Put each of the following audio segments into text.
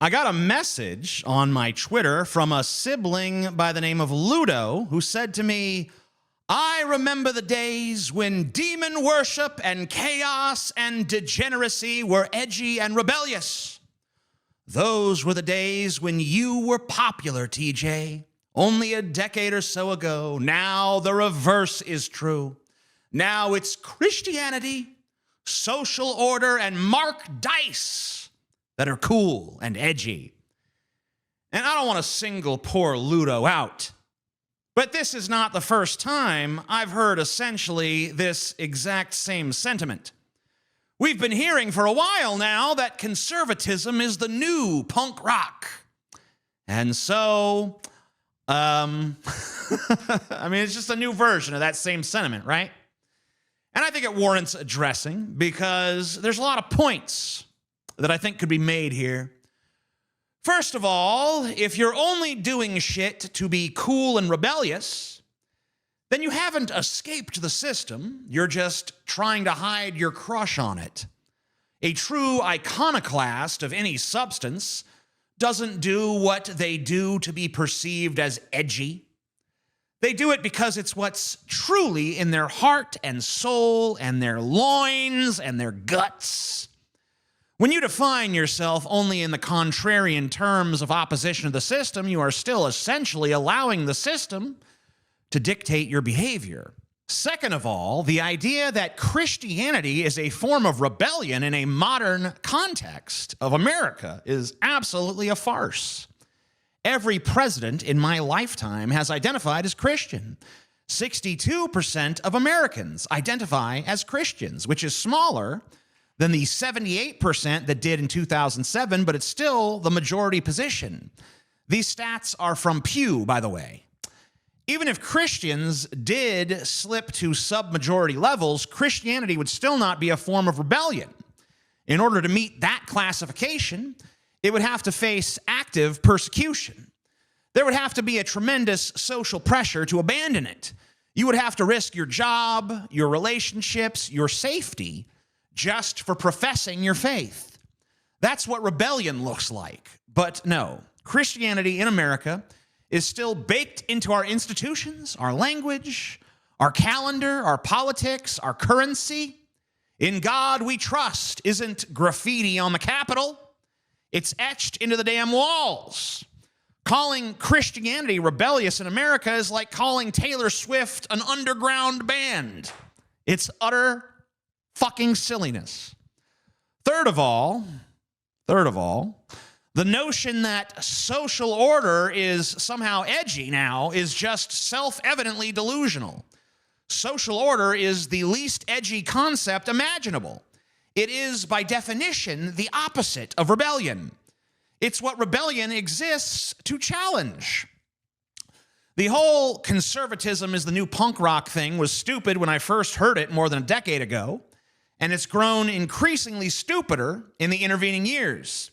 I got a message on my Twitter from a sibling by the name of Ludo who said to me, I remember the days when demon worship and chaos and degeneracy were edgy and rebellious. Those were the days when you were popular, TJ. Only a decade or so ago. Now the reverse is true. Now it's Christianity, social order, and Mark Dice that are cool and edgy. And I don't want to single poor Ludo out, but this is not the first time I've heard essentially this exact same sentiment. We've been hearing for a while now that conservatism is the new punk rock. And so, I mean, it's just a new version of that same sentiment, right? And I think it warrants addressing because there's a lot of points that I think could be made here. First of all, if you're only doing shit to be cool and rebellious, then you haven't escaped the system. You're just trying to hide your crush on it. A true iconoclast of any substance doesn't do what they do to be perceived as edgy. They do it because it's what's truly in their heart and soul and their loins and their guts. When you define yourself only in the contrarian terms of opposition to the system, you are still essentially allowing the system to dictate your behavior. Second of all, the idea that Christianity is a form of rebellion in a modern context of America is absolutely a farce. Every president in my lifetime has identified as Christian. 62% of Americans identify as Christians, which is smaller than the 78% that did in 2007, but it's still the majority position. These stats are from Pew, by the way. Even if Christians did slip to sub-majority levels, Christianity would still not be a form of rebellion. In order to meet that classification, it would have to face active persecution. There would have to be a tremendous social pressure to abandon it. You would have to risk your job, your relationships, your safety, just for professing your faith. That's what rebellion looks like. But no, Christianity in America is still baked into our institutions, our language, our calendar, our politics, our currency. In God we trust isn't graffiti on the Capitol. It's etched into the damn walls. Calling Christianity rebellious in America is like calling Taylor Swift an underground band. It's utter fucking silliness. Third of all, the notion that social order is somehow edgy now is just self-evidently delusional. Social order is the least edgy concept imaginable. It is, by definition, the opposite of rebellion. It's what rebellion exists to challenge. The whole conservatism is the new punk rock thing was stupid when I first heard it more than a decade ago, and it's grown increasingly stupider in the intervening years.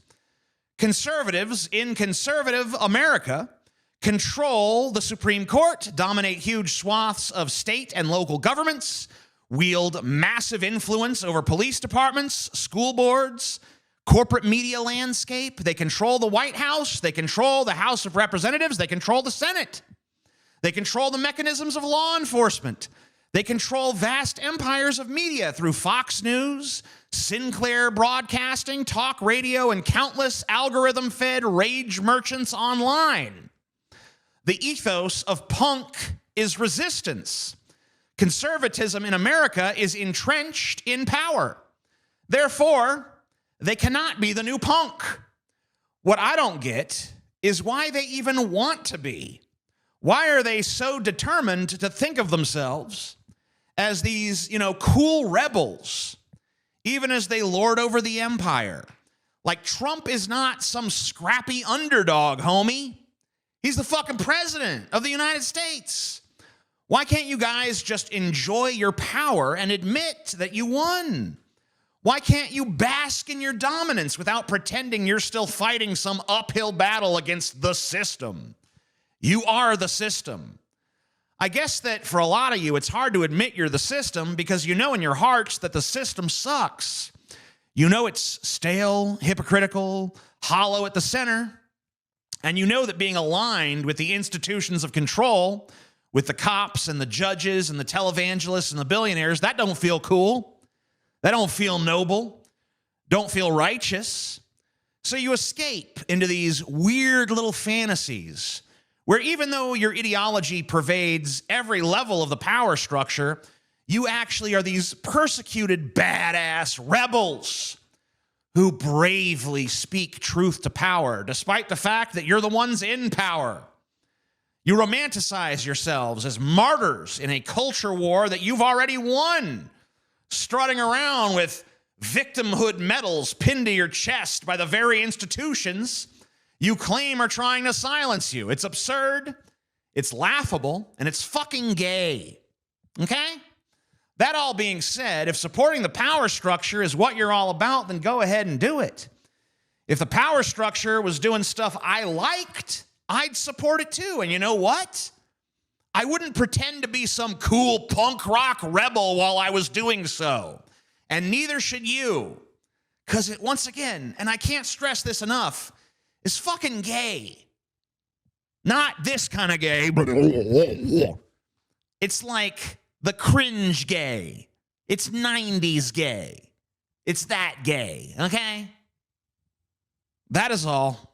Conservatives in conservative America control the Supreme Court, dominate huge swaths of state and local governments, wield massive influence over police departments, school boards, corporate media landscape. They control the White House. They control the House of Representatives. They control the Senate. They control the mechanisms of law enforcement. They control vast empires of media through Fox News, Sinclair Broadcasting, talk radio, and countless algorithm-fed rage merchants online. The ethos of punk is resistance. Conservatism in America is entrenched in power. Therefore, they cannot be the new punk. What I don't get is why they even want to be. Why are they so determined to think of themselves as these, cool rebels, even as they lord over the empire? Like, Trump is not some scrappy underdog, homie. He's the fucking president of the United States. Why can't you guys just enjoy your power and admit that you won? Why can't you bask in your dominance without pretending you're still fighting some uphill battle against the system? You are the system. I guess that for a lot of you, it's hard to admit you're the system because you know in your hearts that the system sucks. You know it's stale, hypocritical, hollow at the center. And you know that being aligned with the institutions of control, with the cops and the judges and the televangelists and the billionaires, that don't feel cool. That don't feel noble. Don't feel righteous. So you escape into these weird little fantasies where even though your ideology pervades every level of the power structure, you actually are these persecuted badass rebels who bravely speak truth to power, despite the fact that you're the ones in power. You romanticize yourselves as martyrs in a culture war that you've already won, strutting around with victimhood medals pinned to your chest by the very institutions you claim are trying to silence you. It's absurd, it's laughable, and it's fucking gay. Okay? That all being said, if supporting the power structure is what you're all about, then go ahead and do it. If the power structure was doing stuff I liked, I'd support it too. And you know what? I wouldn't pretend to be some cool punk rock rebel while I was doing so. And neither should you. Because it, once again, and I can't stress this enough, is fucking gay. Not this kind of gay, but it's like the cringe gay. It's 90s gay. It's that gay, okay? That is all.